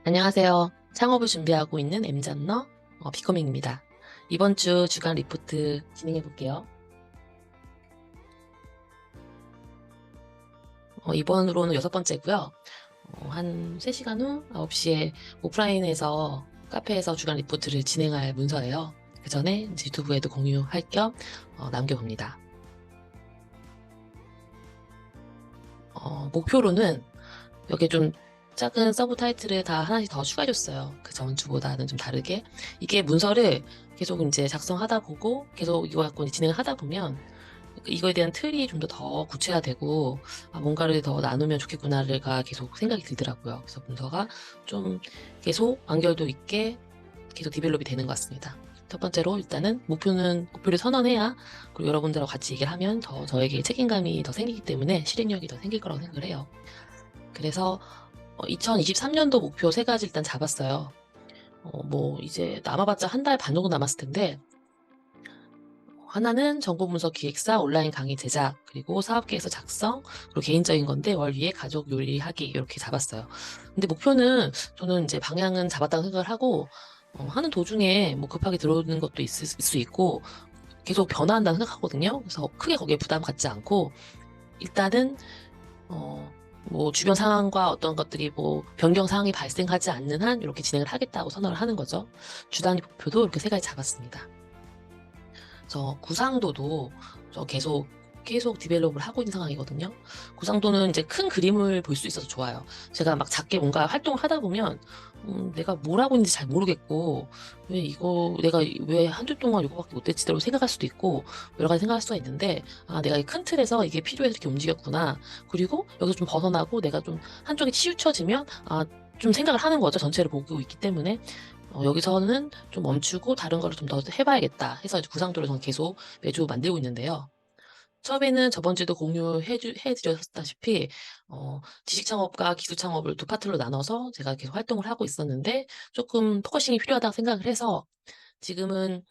안녕하세요. 창업을 준비하고 있는 M잔러 비커밍입니다. 이번 주 주간 리포트 진행해 볼게요. 이번으로는 6번째고요. 한 3시간 후 9시에 오프라인에서 카페에서 주간 리포트를 진행할 문서예요. 그 전에 유튜브에도 공유할 겸 남겨봅니다. 목표로는 여기에 좀 작은 서브 타이틀을 다 하나씩 더 추가해줬어요. 그 전주보다는 좀 다르게. 이게 문서를 계속 이제 작성하다 보고 계속 이거 갖고 진행을 하다 보면 이거에 대한 틀이 좀 더 구체화되고 뭔가를 더 나누면 좋겠구나가 계속 생각이 들더라고요. 그래서 문서가 좀 계속 완결도 있게 계속 디벨롭이 되는 것 같습니다. 첫 번째로 일단은 목표를 선언해야 그리고 여러분들하고 같이 얘기를 하면 더 저에게 책임감이 더 생기기 때문에 실행력이 더 생길 거라고 생각을 해요. 그래서 2023년도 목표 3가지 일단 잡았어요. 이제 남아봤자 한 달 반 정도 남았을 텐데 하나는 정보분석 기획사 온라인 강의 제작, 그리고 사업계획서 작성, 그리고 개인적인 건데 월 위에 가족 요리하기 이렇게 잡았어요. 근데 목표는 저는 이제 방향은 잡았다고 생각을 하고 하는 도중에 급하게 들어오는 것도 있을 수 있고 계속 변화한다고 생각하거든요. 그래서 크게 거기에 부담 갖지 않고 일단은 주변 상황과 어떤 것들이 변경 사항이 발생하지 않는 한 이렇게 진행을 하겠다고 선언을 하는 거죠. 주단위 목표도 이렇게 3가지 잡았습니다. 그래서 구상도도 저 계속 디벨롭을 하고 있는 상황이거든요. 구상도는 이제 큰 그림을 볼 수 있어서 좋아요. 제가 막 작게 뭔가 활동을 하다 보면 내가 뭘 하고 있는지 잘 모르겠고 내가 왜 한 주 동안 이거밖에 못했지라고 생각할 수도 있고 여러 가지 생각할 수가 있는데 내가 이 큰 틀에서 이게 필요해서 이렇게 움직였구나. 그리고 여기서 좀 벗어나고 내가 좀 한쪽에 치우쳐지면 좀 생각을 하는 거죠. 전체를 보고 있기 때문에. 여기서는 좀 멈추고 다른 거를 좀 더 해봐야겠다 해서 이제 구상도를 저는 계속 매주 만들고 있는데요. 처음에는 저번 주에도 해드렸다시피 지식 창업과 기술 창업을 두 파트로 나눠서 제가 계속 활동을 하고 있었는데 조금 포커싱이 필요하다고 생각을 해서 지금은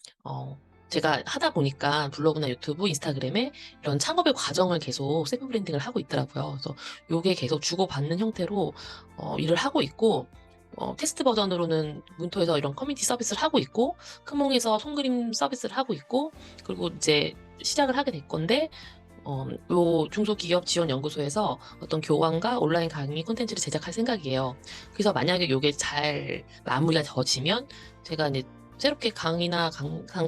제가 하다 보니까 블로그나 유튜브, 인스타그램에 이런 창업의 과정을 계속 셀프 브랜딩을 하고 있더라고요. 그래서 요게 계속 주고받는 형태로 일을 하고 있고 테스트 버전으로는 문토에서 이런 커뮤니티 서비스를 하고 있고 크몽에서 손그림 서비스를 하고 있고 그리고 이제 시작을 하게 될 건데 요 중소기업 지원연구소에서 어떤 교환과 온라인 강의 콘텐츠를 제작할 생각이에요. 그래서 만약에 요게 잘 마무리가 되어지면 제가 이제 새롭게 강의나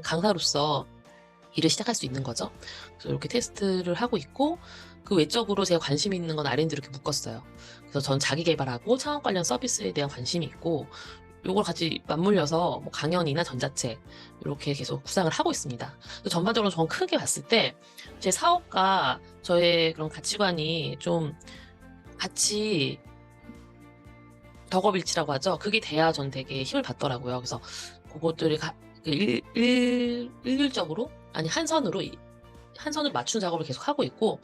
강사로서 일을 시작할 수 있는 거죠. 그래서 이렇게 테스트를 하고 있고 그 외적으로 제가 관심 있는 건 R&D로 이렇게 묶었어요. 그래서 전 자기 개발하고 창업 관련 서비스에 대한 관심이 있고 요걸 같이 맞물려서 강연이나 전자책 이렇게 계속 구상을 하고 있습니다. 전반적으로 전 크게 봤을 때 제 사업과 저의 그런 가치관이 좀 같이 덕업일치라고 하죠. 그게 돼야 전 되게 힘을 받더라고요. 그래서 그것들을 일률적으로 아니 한 선으로 맞추는 작업을 계속 하고 있고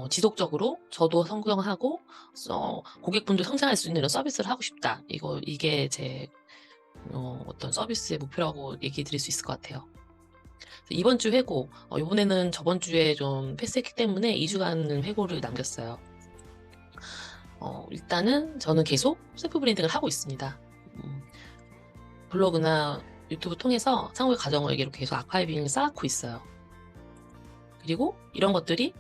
지속적으로 저도 성장하고 고객분도 성장할 수 있는 이런 서비스를 하고 싶다. 이게 제 어떤 서비스의 목표라고 얘기 드릴 수 있을 것 같아요. 이번 주 회고 이번에는 저번 주에 좀 패스했기 때문에 2주간 회고를 남겼어요. 일단은 저는 계속 셀프 브랜딩을 하고 있습니다. 블로그나 유튜브 통해서 창업의 과정을 이렇게 계속 아카이빙을 쌓고 있어요. 그리고 이런 것들이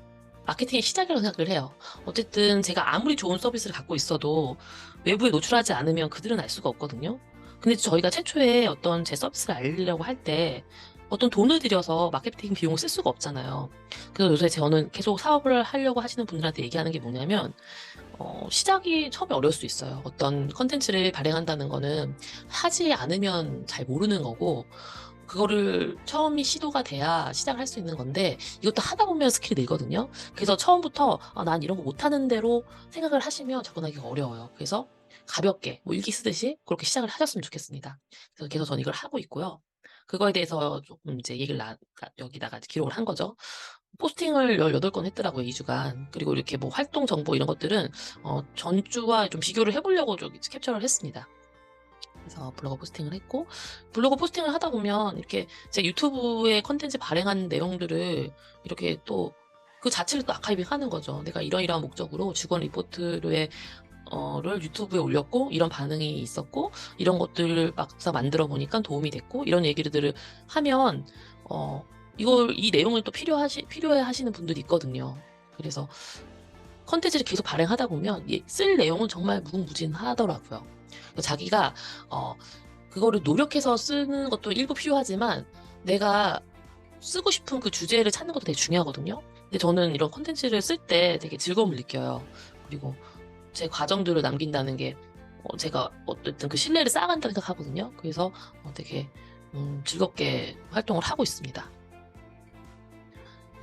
마케팅의 시작이라고 생각을 해요. 어쨌든 제가 아무리 좋은 서비스를 갖고 있어도 외부에 노출하지 않으면 그들은 알 수가 없거든요. 근데 저희가 최초에 어떤 제 서비스를 알리려고 할 때 어떤 돈을 들여서 마케팅 비용을 쓸 수가 없잖아요. 그래서 요새 저는 계속 사업을 하려고 하시는 분들한테 얘기하는 게 뭐냐면 시작이 처음에 어려울 수 있어요. 어떤 컨텐츠를 발행한다는 거는 하지 않으면 잘 모르는 거고 그거를 처음이 시도가 돼야 시작을 할 수 있는 건데 이것도 하다 보면 스킬이 늘거든요. 그래서 처음부터 난 이런 거 못하는 대로 생각을 하시면 접근하기가 어려워요. 그래서 가볍게 일기 쓰듯이 그렇게 시작을 하셨으면 좋겠습니다. 그래서 계속 저는 이걸 하고 있고요. 그거에 대해서 조금 이제 얘기를 여기다가 기록을 한 거죠. 포스팅을 18건 했더라고요, 2주간. 그리고 이렇게 활동 정보 이런 것들은 전주와 좀 비교를 해보려고 캡처를 했습니다. 그래서 블로그 포스팅을 했고 블로그 포스팅을 하다 보면 이렇게 제 유튜브에 컨텐츠 발행한 내용들을 이렇게 또 그 자체를 또 아카이빙 하는 거죠. 내가 이러이러한 목적으로 주건 리포트로의 를 유튜브에 올렸고 이런 반응이 있었고 이런 것들을 막상 만들어 보니까 도움이 됐고 이런 얘기들을 하면 이 내용을 또 필요해 하시는 분들이 있거든요. 그래서 컨텐츠를 계속 발행하다 보면 쓸 내용은 정말 무궁무진하더라고요. 자기가 그거를 노력해서 쓰는 것도 일부 필요하지만 내가 쓰고 싶은 그 주제를 찾는 것도 되게 중요하거든요. 근데 저는 이런 컨텐츠를 쓸 때 되게 즐거움을 느껴요. 그리고 제 과정들을 남긴다는 게 제가 어쨌든 그 신뢰를 쌓아간다고 생각하거든요. 그래서 되게 즐겁게 활동을 하고 있습니다.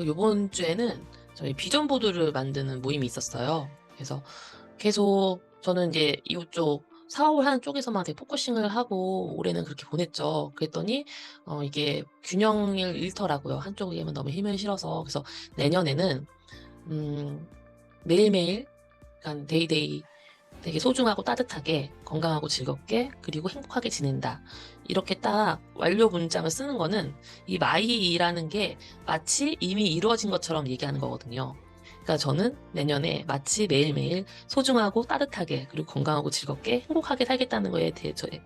요번 주에는 저희 비전 보드를 만드는 모임이 있었어요. 그래서 계속 저는 이제 이쪽 사업을 하는 쪽에서만 되게 포커싱을 하고 올해는 그렇게 보냈죠. 그랬더니 이게 균형을 잃더라고요. 한쪽에만 너무 힘을 실어서. 그래서 내년에는 매일매일 그러니까 데이데이 되게 소중하고 따뜻하게 건강하고 즐겁게 그리고 행복하게 지낸다. 이렇게 딱 완료 문장을 쓰는 거는 이 마이라는 게 마치 이미 이루어진 것처럼 얘기하는 거거든요. 그러니까 저는 내년에 마치 매일매일 소중하고 따뜻하게 그리고 건강하고 즐겁게 행복하게 살겠다는 거에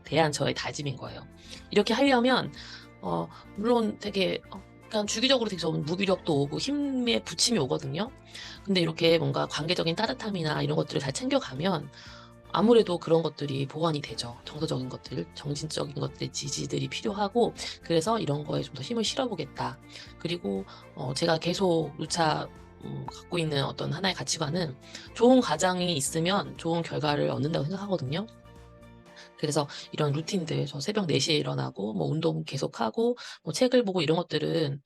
대한 저의 다짐인 거예요. 이렇게 하려면 물론 되게 그냥 주기적으로 되게 좀 무기력도 오고 힘에 부침이 오거든요. 근데 이렇게 뭔가 관계적인 따뜻함이나 이런 것들을 잘 챙겨가면 아무래도 그런 것들이 보완이 되죠. 정서적인 것들, 정신적인 것들의 지지들이 필요하고 그래서 이런 거에 좀 더 힘을 실어보겠다. 그리고 제가 계속 누차 갖고 있는 어떤 하나의 가치관은 좋은 가장이 있으면 좋은 결과를 얻는다고 생각하거든요. 그래서 이런 루틴들, 저 새벽 4시에 일어나고 뭐 운동 계속하고 뭐 책을 보고 이런 것들은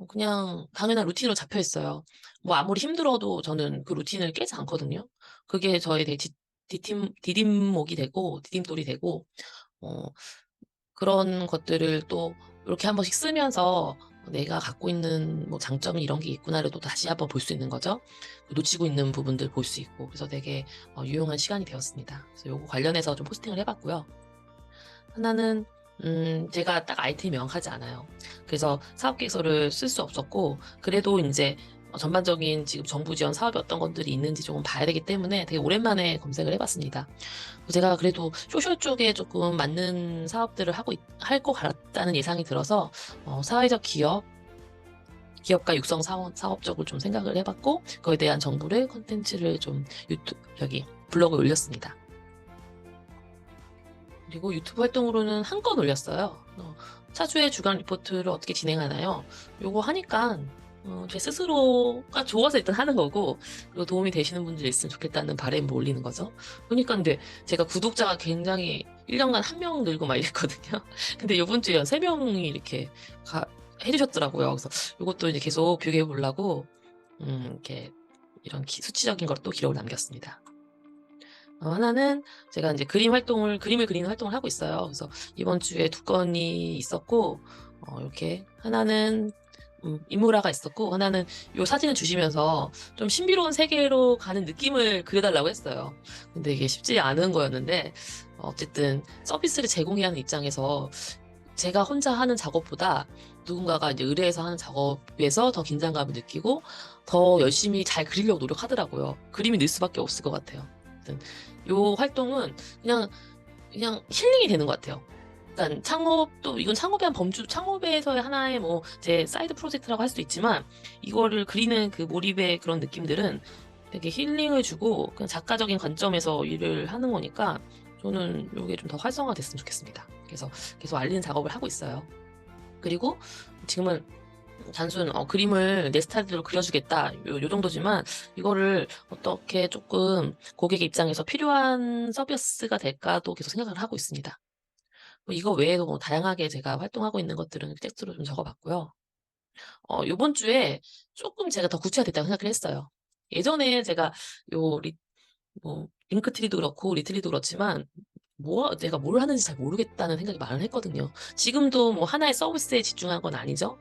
그냥 당연한 루틴으로 잡혀 있어요. 뭐 아무리 힘들어도 저는 그 루틴을 깨지 않거든요. 그게 저의 되게 디딤목이 되고 디딤돌이 되고 어 그런 것들을 또 이렇게 한 번씩 쓰면서 내가 갖고 있는 뭐 장점이 이런 게 있구나를 또 다시 한번 볼 수 있는 거죠. 놓치고 있는 부분들 볼 수 있고 그래서 되게 유용한 시간이 되었습니다. 그래서 요거 관련해서 좀 포스팅을 해 봤고요. 하나는 제가 딱 아이템이 명확하지 않아요. 그래서 사업 계획서를 쓸 수 없었고 그래도 인제 전반적인 지금 정부 지원 사업이 어떤 것들이 있는지 조금 봐야 되기 때문에 되게 오랜만에 검색을 해 봤습니다. 제가 그래도 소셜 쪽에 조금 맞는 사업들을 할 것 같다는 예상이 들어서 사회적 기업가 육성 사업 쪽을 좀 생각을 해 봤고 그거에 대한 정보를 콘텐츠를 좀 블로그에 올렸습니다. 그리고 유튜브 활동으로는 한 건 올렸어요. 차주의 주간 리포트를 어떻게 진행하나요? 요거 하니까 제 스스로가 좋아서 일단 하는 거고 그리고 도움이 되시는 분들이 있으면 좋겠다는 바람을 올리는 거죠. 그러니까 근데 제가 구독자가 굉장히 1년간 1명 늘고 막 이랬거든요. 근데 요번 주에 한 3명이 이렇게 해주셨더라고요. 그래서 요것도 이제 계속 비교해 보려고 이렇게 이런 수치적인 것도 기록을 남겼습니다. 하나는 제가 이제 그림을 그리는 활동을 하고 있어요. 그래서 이번 주에 2건이 있었고 이렇게 하나는 인물화가 있었고 하나는 요 사진을 주시면서 좀 신비로운 세계로 가는 느낌을 그려 달라고 했어요. 근데 이게 쉽지 않은 거였는데 어쨌든 서비스를 제공해야 하는 입장에서 제가 혼자 하는 작업보다 누군가가 이제 의뢰해서 하는 작업에서 더 긴장감을 느끼고 더 열심히 잘 그리려고 노력하더라고요. 그림이 늘 수밖에 없을 것 같아요. 아무튼 요 활동은 그냥 힐링이 되는 것 같아요. 일단 이건 창업의 한 창업에서의 하나의 뭐 제 사이드 프로젝트라고 할 수도 있지만 이거를 그리는 그 몰입의 그런 느낌들은 되게 힐링을 주고 그냥 작가적인 관점에서 일을 하는 거니까 저는 요게 좀 더 활성화됐으면 좋겠습니다. 그래서 계속 알리는 작업을 하고 있어요. 그리고 지금은 단순 그림을 내 스타일대로 그려주겠다 요 정도지만 이거를 어떻게 조금 고객 입장에서 필요한 서비스가 될까도 계속 생각을 하고 있습니다. 이거 외에도 뭐 다양하게 제가 활동하고 있는 것들은 텍스트로 좀 적어봤고요. 요번 주에 조금 제가 더 구체화됐다고 생각을 했어요. 예전에 제가 요 링크트리도 그렇고 리트리도 그렇지만 내가 뭘 하는지 잘 모르겠다는 생각이 많이 했거든요. 지금도 뭐 하나의 서비스에 집중한 건 아니죠.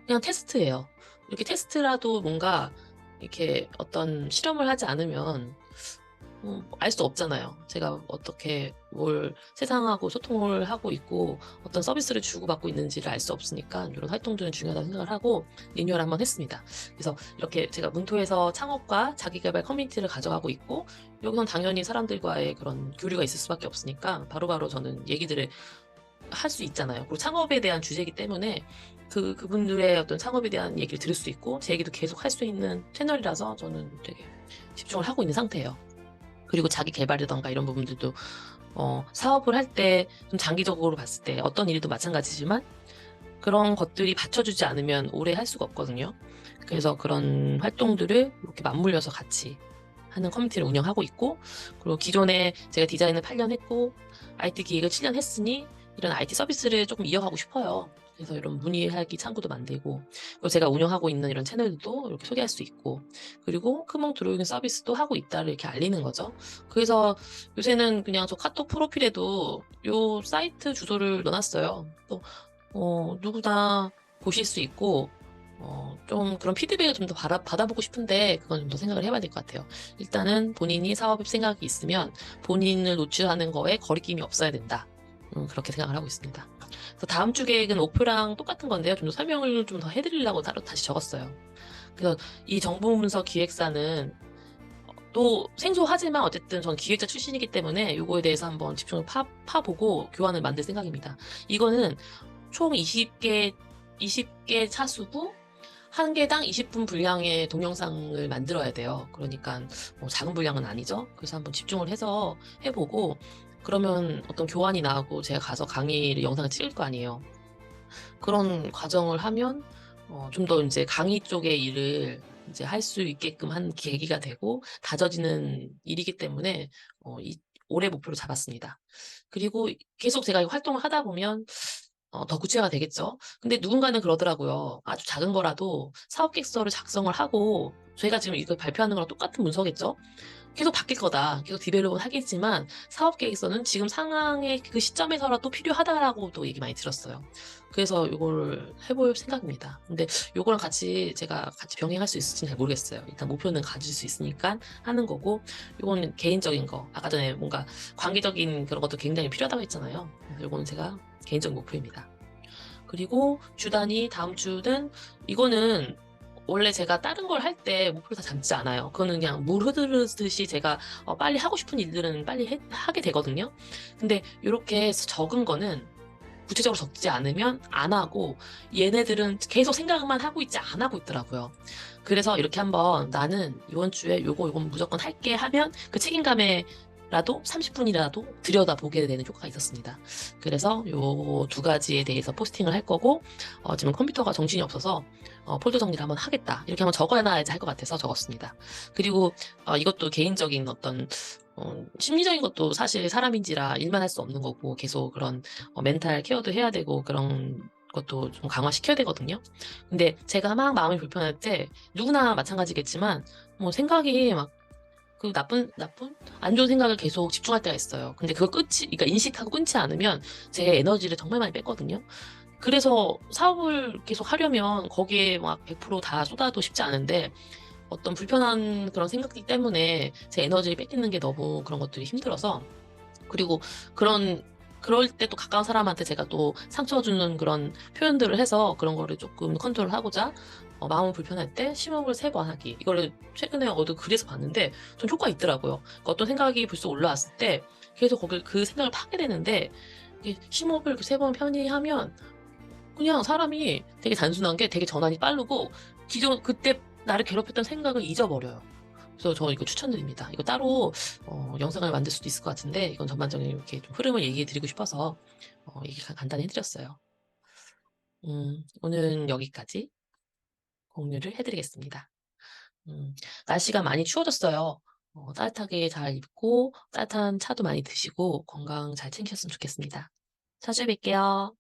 그냥 테스트예요. 이렇게 테스트라도 뭔가 이렇게 어떤 실험을 하지 않으면 알 수 없잖아요. 제가 어떻게 뭘 세상하고 소통을 하고 있고 어떤 서비스를 주고받고 있는지를 알 수 없으니까 이런 활동들은 중요하다고 생각을 하고 리뉴얼 한번 했습니다. 그래서 이렇게 제가 문토에서 창업과 자기계발 커뮤니티를 가져가고 있고 여기선 당연히 사람들과의 그런 교류가 있을 수밖에 없으니까 바로바로 저는 얘기들을 할 수 있잖아요. 그리고 창업에 대한 주제이기 때문에 그분들의 어떤 창업에 대한 얘기를 들을 수 있고 제 얘기도 계속 할 수 있는 채널이라서 저는 되게 집중을 하고 있는 상태예요. 그리고 자기 계발이든가 이런 부분들도 사업을 할 때 좀 장기적으로 봤을 때 어떤 일도 마찬가지지만 그런 것들이 받쳐주지 않으면 오래 할 수가 없거든요. 그래서 그런 활동들을 이렇게 맞물려서 같이 하는 커뮤니티를 운영하고 있고, 그리고 기존에 제가 디자인을 8년 했고 IT 기획을 7년 했으니 이런 IT 서비스를 조금 이어가고 싶어요. 그래서 이런 문의하기 창구도 만들고, 그리고 제가 운영하고 있는 이런 채널도 이렇게 소개할 수 있고, 그리고 크몽 드로잉 서비스도 하고 있다를 이렇게 알리는 거죠. 그래서 요새는 그냥 저 카톡 프로필에도 요 사이트 주소를 넣어놨어요. 또 누구나 보실 수 있고, 좀 그런 피드백을 좀 더 받아보고 싶은데, 그건 좀 더 생각을 해봐야 될 것 같아요. 일단은 본인이 사업 생각이 있으면 본인을 노출하는 거에 거리낌이 없어야 된다. 그렇게 생각을 하고 있습니다. 그래서 다음 주 계획은 목표랑 똑같은 건데요. 좀 더 설명을 좀 더 해드리려고 따로 다시 적었어요. 그래서 이 정보문서 기획사는 또 생소하지만 어쨌든 전 기획자 출신이기 때문에 이거에 대해서 한번 집중을 파보고 교환을 만들 생각입니다. 이거는 총 20개 차수고 한 개당 20분 분량의 동영상을 만들어야 돼요. 그러니까 뭐 작은 분량은 아니죠. 그래서 한번 집중을 해서 해보고 그러면 어떤 교환이 나고 제가 가서 강의를 영상을 찍을 거 아니에요. 그런 과정을 하면 좀 더 이제 강의 쪽의 일을 이제 할 수 있게끔 한 계기가 되고 다져지는 일이기 때문에 올해 목표로 잡았습니다. 그리고 계속 제가 이 활동을 하다 보면 더 구체화가 되겠죠. 근데 누군가는 그러더라고요. 아주 작은 거라도 사업 계획서를 작성을 하고 저희가 지금 이걸 발표하는 거랑 똑같은 문서겠죠. 계속 바뀔 거다. 계속 디벨롭은 하겠지만 사업 계획서는 지금 상황의 그 시점에서라도 필요하다라고 또 얘기 많이 들었어요. 그래서 요거를 해볼 생각입니다. 근데 요거랑 같이 제가 같이 병행할 수 있을지는 잘 모르겠어요. 일단 목표는 가질 수 있으니까 하는 거고, 요거는 개인적인 거. 아까 전에 뭔가 관계적인 그런 것도 굉장히 필요하다고 했잖아요. 그래서 요거는 제가 개인적 목표입니다. 그리고 주 단위 다음 주는 이거는 원래 제가 다른 걸 할 때 목표를 다 잡지 않아요. 그거는 그냥 물 흐르듯이 제가 빨리 하고 싶은 일들은 빨리 하게 되거든요. 근데 이렇게 적은 거는 구체적으로 적지 않으면 안 하고 얘네들은 계속 생각만 하고 있지 안 하고 있더라고요. 그래서 이렇게 한번 나는 이번 주에 요건 무조건 할게 하면 그 책임감에라도 30분이라도 들여다보게 되는 효과가 있었습니다. 그래서 요 두 가지에 대해서 포스팅을 할 거고, 지금 컴퓨터가 정신이 없어서 폴더 정리를 한번 하겠다. 이렇게 한번 적어놔야지 할 것 같아서 적었습니다. 그리고 이것도 개인적인 어떤 심리적인 것도 사실 사람인지라 일만 할 수 없는 거고 계속 그런 멘탈 케어도 해야 되고 그런 것도 좀 강화시켜야 되거든요. 근데 제가 막 마음이 불편할 때 누구나 마찬가지겠지만 뭐 생각이 막 그 나쁜 안 좋은 생각을 계속 집중할 때가 있어요. 근데 그걸 그러니까 인식하고 끊지 않으면 제 에너지를 정말 많이 뺐거든요. 그래서 사업을 계속 하려면 거기에 막 100%다 쏟아도 쉽지 않은데 어떤 불편한 그런 생각들 때문에 제 에너지를 뺏기는 게 너무 그런 것들이 힘들어서, 그리고 그럴 때 또 가까운 사람한테 제가 또 상처 주는 그런 표현들을 해서 그런 거를 조금 컨트롤하고자 마음이 불편할 때 심호흡을 3번 하기. 이거를 최근에 어디 글에서 봤는데 좀 효과가 있더라고요. 그러니까 어떤 생각이 불쑥 올라왔을 때 계속 그 생각을 파게 되는데 이게 심호흡을 3번 편히 하면 그냥 사람이 되게 단순한 게 되게 전환이 빠르고 그때 나를 괴롭혔던 생각을 잊어버려요. 그래서 저 이거 추천드립니다. 이거 따로 영상을 만들 수도 있을 것 같은데 이건 전반적인 이렇게 좀 흐름을 얘기해 드리고 싶어서 얘기 간단히 해드렸어요. 오늘은 여기까지 공유를 해드리겠습니다. 날씨가 많이 추워졌어요. 따뜻하게 잘 입고 따뜻한 차도 많이 드시고 건강 잘 챙기셨으면 좋겠습니다. 자주 뵐게요.